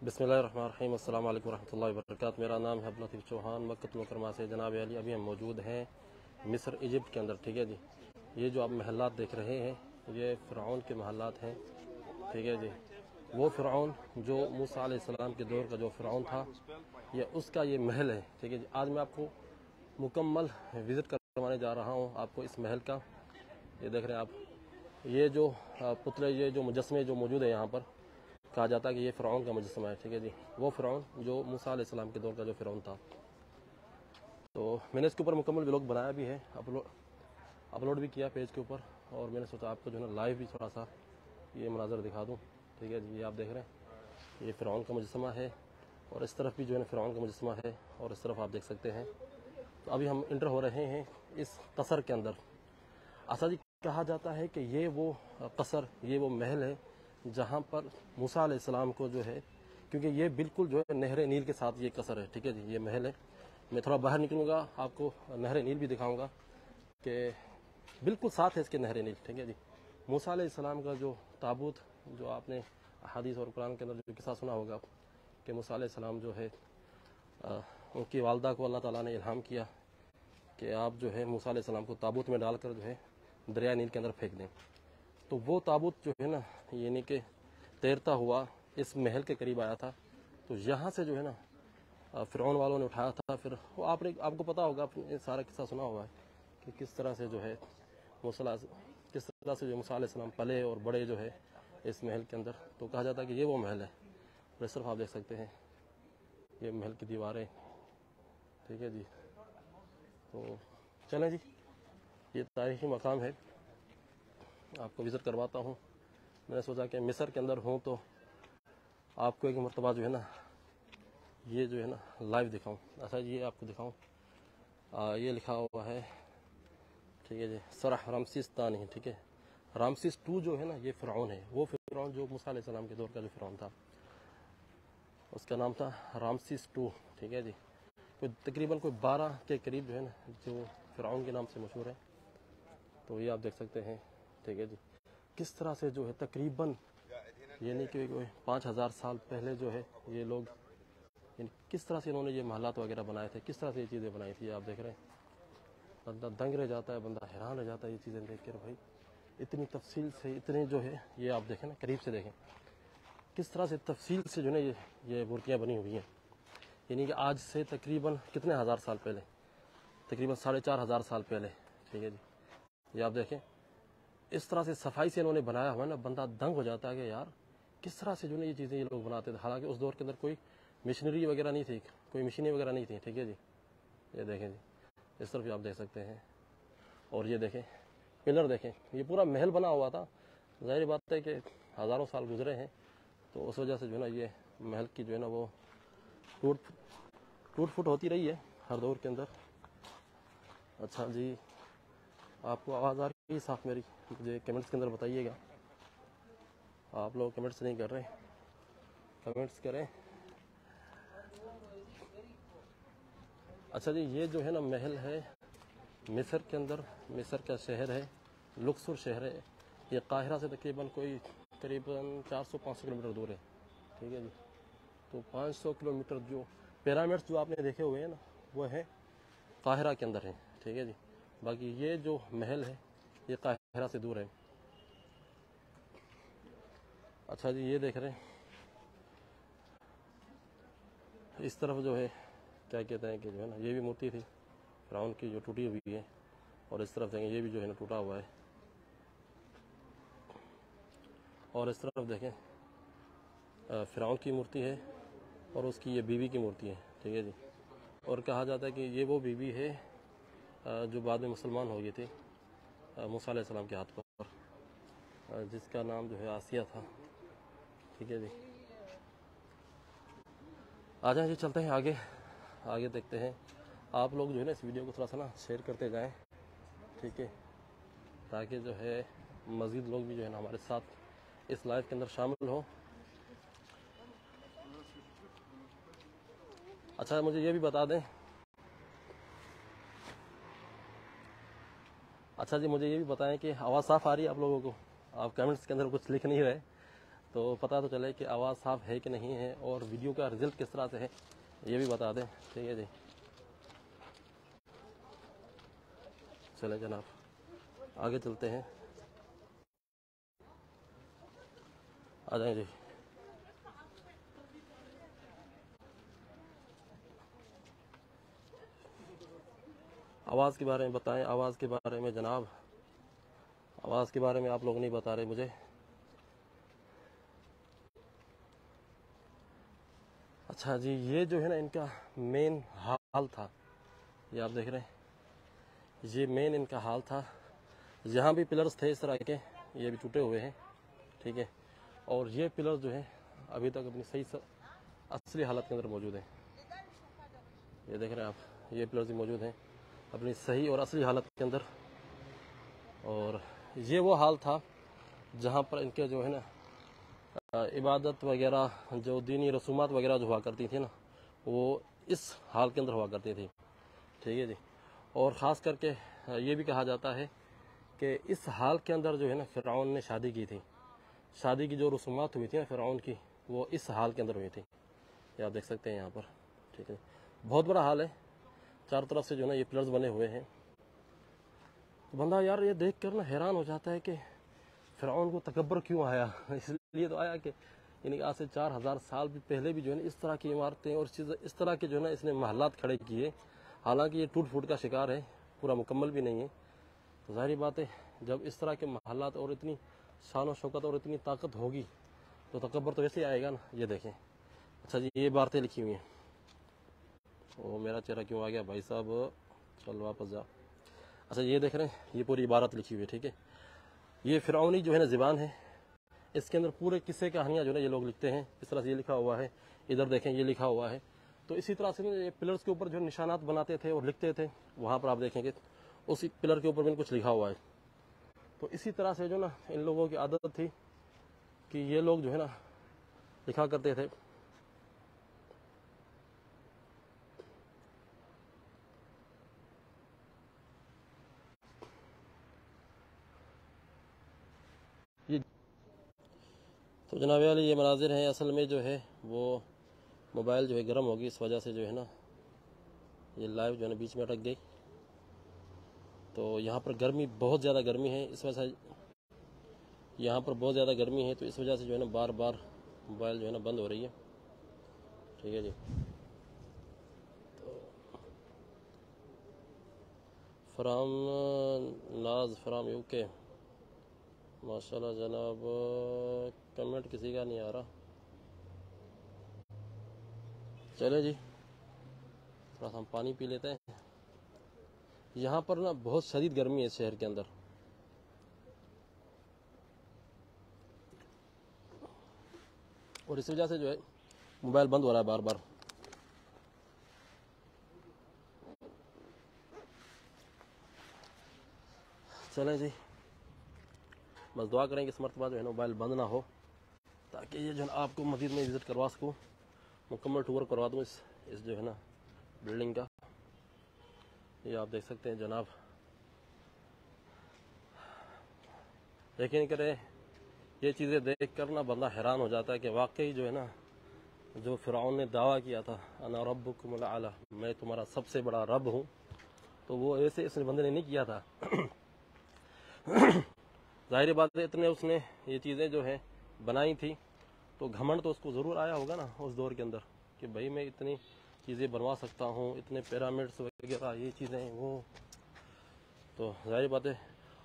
बिस्मिल्लाहिर्रहमानिर्रहीम, अस्सलाम वालेकुम रहमतुल्लाहि व बरकातहू। मेरा नाम है अब्दुल लतीफ़ चौहान। मक्कत मुकरमा से जनाब अली अभी हम मौजूद हैं मिस्र इजिप्ट के अंदर। ठीक है जी, ये जो आप महलात देख रहे हैं ये फ़िरऔन के महलात हैं। ठीक है जी, वो फ़िरऔन जो मूसा अलैहिस्सलाम के दौर का जो फ़िरऔन था, ये उसका ये महल है। ठीक है जी, आज मैं आपको मुकम्मल विज़िट करवाने जा रहा हूँ आपको इस महल का। ये देख रहे हैं आप, ये जो पुतले, ये जो मुजस्मे जो मौजूद है यहाँ पर, कहा जाता है कि ये फ़िरऔन का मुजस्मा है। ठीक है जी, वो फ़िरऔन जो मूसा अलैहिस्सलाम के दौर का जो फ़िरऔन था। तो मैंने इसके ऊपर मुकम्मल व्लॉग बनाया भी है, अपलोड भी किया पेज के ऊपर, और मैंने सोचा आपको जो है ना लाइव भी थोड़ा सा ये मनाज़र दिखा दूँ। ठीक है जी, ये आप देख रहे हैं ये फ़िरऔन का मुजस्मा है, और इस तरफ भी जो है ना फ़िरऔन का मुजस्मा है, और इस तरफ आप देख सकते हैं। तो अभी हम इंटर हो रहे हैं इस कसर के अंदर। अच्छा जी, कहा जाता है कि ये वो कसर, ये वो महल है जहाँ पर मूसा अलैहिस्सलाम को जो है, क्योंकि ये बिल्कुल जो है नहर नील के साथ ये कसर है। ठीक है जी, ये महल है। मैं थोड़ा बाहर निकलूँगा, आपको नहर नील भी दिखाऊंगा कि बिल्कुल साथ है इसके नहर नील। ठीक है जी, मूसा अलैहिस्सलाम का जो ताबूत, जो आपने हदीस और कुरान के अंदर जो किस्सा सुना होगा कि मूसा अलैहिस्सलाम जो है उनकी वालदा को अल्लाह ताला ने इल्हाम किया कि आप जो है मूसा अलैहिस्सलाम को ताबूत में डालकर जो है दरिया नील के अंदर फेंक दें। तो वो ताबूत जो है ना, यानी कि तैरता हुआ इस महल के करीब आया था। तो यहाँ से जो है ना फ़िरऔन वालों ने उठाया था। फिर वो आपको पता होगा, आपने सारा किस्सा सुना हुआ है कि किस तरह से जो है किस तरह से जो मूसा अलैहिस्सलाम पले और बड़े जो है इस महल के अंदर। तो कहा जाता है कि ये वो महल है। और इस तरफ आप देख सकते हैं ये महल की दीवारें। ठीक है जी, तो चलें जी, ये तारीख़ी मकाम है, आपको विज़िट करवाता हूँ। मैंने सोचा कि मिस्र के अंदर हूँ तो आपको एक मरतबा जो है ना ये जो है ना लाइव दिखाऊं। अच्छा, ये आपको दिखाऊं, ये लिखा हुआ है। ठीक है जी, सरह रामसीस तानी। ठीक है, रामसीस टू जो है ना ये फ़िरऔन है, वो फ़िरऔन जो मूसा अलैहिस्सलाम के दौर का जो फ़िरऔन था, उसका नाम था रामसीस टू। ठीक है जी, तकरीबन कोई 12 के करीब जो है ना जो फ़िरऔन के नाम से मशहूर है। तो ये आप देख सकते हैं। ठीक है जी, किस तरह से जो है तकरीबन यानी कि कोई 5000 साल पहले जो है ये लोग, यानी किस तरह से इन्होंने ये महलात वगैरह बनाए थे, किस तरह से ये चीज़ें बनाई थी, आप देख रहे हैं। बंदा दंग रह जाता है, बंदा हैरान रह जाता है ये चीज़ें देख कर। भाई इतनी तफसील से, इतने जो है ये आप देखें ना, करीब से देखें किस तरह से तफसील से जो है ना ये मूर्तियाँ बनी हुई हैं। यानी कि आज से तकरीबन कितने हज़ार साल पहले, तकरीबन 4500 साल पहले। ठीक है जी, ये आप देखें इस तरह से सफाई से इन्होंने बनाया हुआ है ना, बंदा दंग हो जाता है कि यार किस तरह से जो है ये चीज़ें ये लोग बनाते थे। हालांकि उस दौर के अंदर कोई मशीनरी वगैरह नहीं थी, कोई मशीनें वगैरह नहीं थी। ठीक है जी, ये देखें जी, इस तरफ भी आप देख सकते हैं। और ये देखें पिलर, देखें ये पूरा महल बना हुआ था। जाहिर बात है कि हज़ारों साल गुजरे हैं, तो उस वजह से जो है ना ये महल की जो है ना वो टूट फूट होती रही है हर दौर के अंदर। अच्छा जी, आपको आवाज़ आ रही है साफ मेरी? मुझे कमेंट्स के अंदर बताइएगा। आप लोग कमेंट्स नहीं कर रहे, कमेंट्स करें। अच्छा जी, ये जो है ना महल है मिस्र के अंदर, मिस्र का शहर है, लुक्सुर शहर है। ये काहिरा से तकरीबन कोई करीबन 400-500 किलोमीटर दूर है। ठीक है जी, तो 500 किलोमीटर जो पिरामिड्स जो आपने देखे हुए हैं ना वो है काहिरा के अंदर है। ठीक है जी, बाकी ये जो महल है ये काहिरा से दूर है। अच्छा जी, ये देख रहे हैं इस तरफ जो है क्या कहते हैं कि जो है ना ये भी मूर्ति थी फ़िरऔन की जो टूटी हुई है, और इस तरफ देखें ये भी जो है ना टूटा हुआ है, और इस तरफ देखें फ़िरऔन की मूर्ति है और उसकी ये बीवी की मूर्ति है। ठीक है जी, और कहा जाता है कि ये वो बीवी है जो बाद में मुसलमान हो गई थी मूसा अलैहिस्सलाम के हाथ पर, जिसका नाम जो है आसिया था। ठीक है जी, आ जाए जी, चलते हैं आगे, आगे देखते हैं। आप लोग जो है ना इस वीडियो को थोड़ा सा ना शेयर करते जाएं। ठीक है, ताकि जो है मज़ीद लोग भी जो है ना हमारे साथ इस लाइव के अंदर शामिल हो। अच्छा, मुझे ये भी बता दें, अच्छा जी मुझे ये भी बताएं कि आवाज़ साफ़ आ रही है आप लोगों को? आप कमेंट्स के अंदर कुछ लिख नहीं रहे, तो पता तो चले कि आवाज़ साफ़ है कि नहीं है और वीडियो का रिज़ल्ट किस तरह से है ये भी बता दें। ठीक है जी, चलें जनाब आगे चलते हैं, आ जाएं जी। आवाज़ के बारे में बताएं, आवाज़ के बारे में जनाब, आवाज़ के बारे में आप लोग नहीं बता रहे मुझे। अच्छा जी, ये जो है ना इनका मेन हाल था, ये आप देख रहे हैं, ये मेन इनका हाल था। यहाँ भी पिलर्स थे इस तरह के, ये भी टूटे हुए हैं। ठीक है, और ये पिलर्स जो है अभी तक अपनी सही असली हालत के अंदर मौजूद हैं। ये देख रहे हैं आप, ये पिलर्स भी मौजूद हैं अपनी सही और असली हालत के अंदर। और ये वो हाल था जहाँ पर इनके जो है ना इबादत वगैरह, जो दीनी रसूमात वगैरह जो हुआ करती थी ना, वो इस हाल के अंदर हुआ करती थी। ठीक है जी, और ख़ास करके ये भी कहा जाता है कि इस हाल के अंदर जो है ना फ़िरऔन ने शादी की थी। शादी की जो रसूमात हुई थी ना फ़िरऔन की, वो इस हाल के अंदर हुई थी। ये आप देख सकते हैं यहाँ पर। ठीक है, बहुत बड़ा हाल है, चारों तरफ से जो है ना ये पिलर्स बने हुए हैं। तो बंदा यार ये देख कर ना हैरान हो जाता है कि फ़िरऔन को तकब्बर क्यों आया। इसलिए तो आया कि यानी आज से 4000 साल भी पहले भी जो है ना इस तरह की इमारतें और इस तरह के जो है ना इसने महलात खड़े किए। हालांकि ये टूट फूट का शिकार है, पूरा मुकम्मल भी नहीं है। तो जाहिर बात है जब इस तरह के महलात और इतनी शान व शौकत और इतनी ताकत होगी तो तकब्बर तो वैसे ही आएगा ना। ये देखें, अच्छा जी ये बातें लिखी हुई हैं। ओ मेरा चेहरा क्यों आ गया भाई साहब, चल वापस जा। अच्छा ये देख रहे हैं, ये पूरी इबारत लिखी हुई है। ठीक है, ये फ़िरऔनी जो है ना ज़बान है, इसके अंदर पूरे किस्से कहानियाँ जो है ना ये लोग लिखते हैं। इस तरह से ये लिखा हुआ है, इधर देखें ये लिखा हुआ है। तो इसी तरह से ये पिलर्स के ऊपर जो निशानात बनाते थे और लिखते थे, वहाँ पर आप देखेंगे उसी पिलर के ऊपर भी कुछ लिखा हुआ है। तो इसी तरह से जो ना इन लोगों की आदत थी कि ये लोग जो है ना लिखा करते थे। ये तो जनाब वाले ये मनाजिर हैं। असल में जो है वो मोबाइल जो है गर्म होगी, इस वजह से जो है ना ये लाइव जो है ना बीच में अटक गई। तो यहाँ पर गर्मी, बहुत ज़्यादा गर्मी है, इस वजह से यहाँ पर बहुत ज़्यादा गर्मी है, तो इस वजह से जो है ना बार बार मोबाइल जो है ना बंद हो रही है। ठीक है जी, फ्राम नाज फ्राम यूके, माशाल्लाह जनाब, कमेंट किसी का नहीं आ रहा। चले जी थोड़ा सा हम पानी पी लेते हैं। यहाँ पर ना बहुत शदीद गर्मी है शहर के अंदर। और इस वजह से जो है मोबाइल बंद हो रहा है बार बार। चलें जी, बस दुआ करें कि इस मरतबा जो है ना मोबाइल बंद ना हो, ताकि ये जो है आपको मज़ीद में विज़िट करवा सकूँ, मुकम्मल टूर करवा दूँ इस जो है ना बिल्डिंग का। ये आप देख सकते हैं जनाब, यकीन करें ये चीज़ें देख कर ना बंदा हैरान हो जाता है कि वाकई जो है ना जो फ़िरऔन ने दावा किया था अना रब्बुकुमुल आला, मैं तुम्हारा सबसे बड़ा रब हूँ, तो वो ऐसे इस बंदे ने नहीं किया था। जाहिर बात है इतने उसने ये चीज़ें जो है बनाई थी, तो घमंड तो उसको ज़रूर आया होगा ना उस दौर के अंदर कि भाई मैं इतनी चीज़ें बनवा सकता हूँ, इतने पिरामिड्स वगैरह ये चीज़ें वो। तो जाहिर बात है,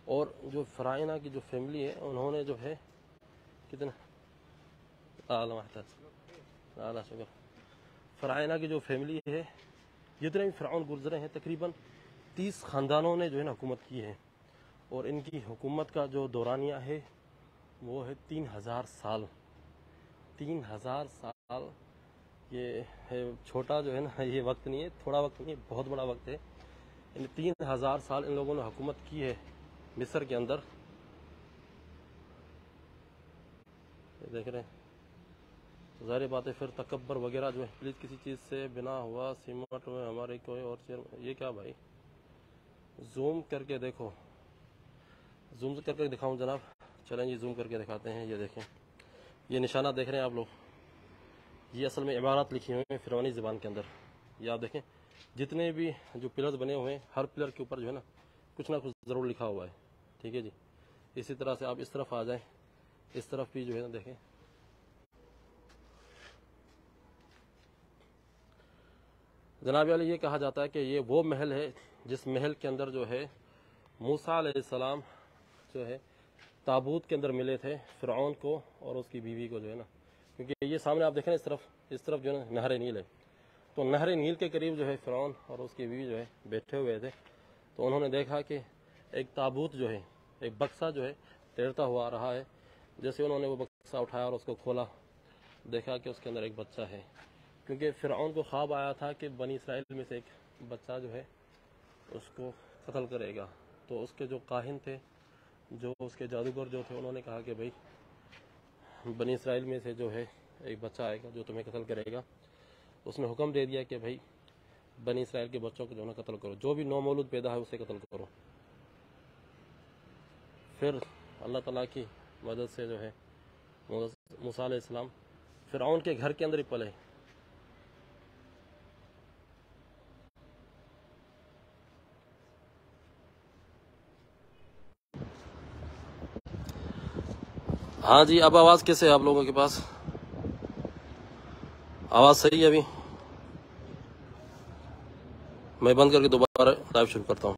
और जो फ़राइना की जो फैमिली है उन्होंने जो है कितना आला शुक्र, फ़राइना की जो फैमिली है, जितने भी फ़िरऔन गुजरे हैं तकरीबन 30 ख़ानदानों ने जो है ना हुकूमत की है। और इनकी हुकूमत का जो दौरानिया है वो है 3000 साल। 3000 साल ये है, छोटा जो है ना ये वक्त नहीं है, थोड़ा वक्त नहीं है, बहुत बड़ा वक्त है। इन 3000 साल इन लोगों ने हुकूमत की है मिस्र के अंदर। ये देख रहे हैं, तो ज़ाहिर बात है फिर तकब्बर वगैरह जो है, प्लीज़ किसी चीज़ से बिना हुआ सीमेंट में हमारे कोई और चीज़, ये क्या भाई, जूम करके देखो, जूम करके दिखाऊं जनाब। चलें जी जूम करके दिखाते हैं। ये देखें ये निशाना देख रहे हैं आप लोग, ये असल में इबारत लिखी हुई है फिरौनी ज़बान के अंदर। ये आप देखें, जितने भी जो पिलर्स बने हुए हैं, हर पिलर के ऊपर जो है ना कुछ ज़रूर लिखा हुआ है। ठीक है जी। इसी तरह से आप इस तरफ आ जाएं, इस तरफ भी जो है ना देखें, जनाब वाले ये कहा जाता है कि ये वो महल है जिस महल के अंदर जो है मूसा अलैहिस्सलाम जो है ताबूत के अंदर मिले थे फ़िरऔन को और उसकी बीवी को जो है ना, क्योंकि ये सामने आप देखें ना इस तरफ जो है ना नहर नील है, तो नहर नील के करीब जो है फ़िरऔन और उसकी बीवी जो है बैठे हुए थे। तो उन्होंने देखा कि एक ताबूत जो है, एक बक्सा जो है तैरता हुआ आ रहा है। जैसे उन्होंने वो बक्सा उठाया और उसको खोला, देखा कि उसके अंदर एक बच्चा है, क्योंकि फ़िरऔन को ख्वाब आया था कि बनी इसराइल में से एक बच्चा जो है उसको कत्ल करेगा। तो उसके जो काहिन थे, जो उसके जादूगर जो थे, उन्होंने कहा कि भाई बनी इसराइल में से जो है एक बच्चा आएगा जो तुम्हें कत्ल करेगा। उसने हुक्म दे दिया कि भाई बनी इसराइल के बच्चों को जो है कत्ल करो, जो भी नौमौलूद पैदा है उसे कत्ल करो। फिर अल्लाह ताला की मदद से जो है मूसा अलैहिस्सलाम फ़िरऔन के घर के अंदर ही पले। हाँ जी, अब आवाज़ कैसे है आप लोगों के पास? आवाज़ सही है? अभी मैं बंद करके दोबारा लाइव शुरू करता हूँ।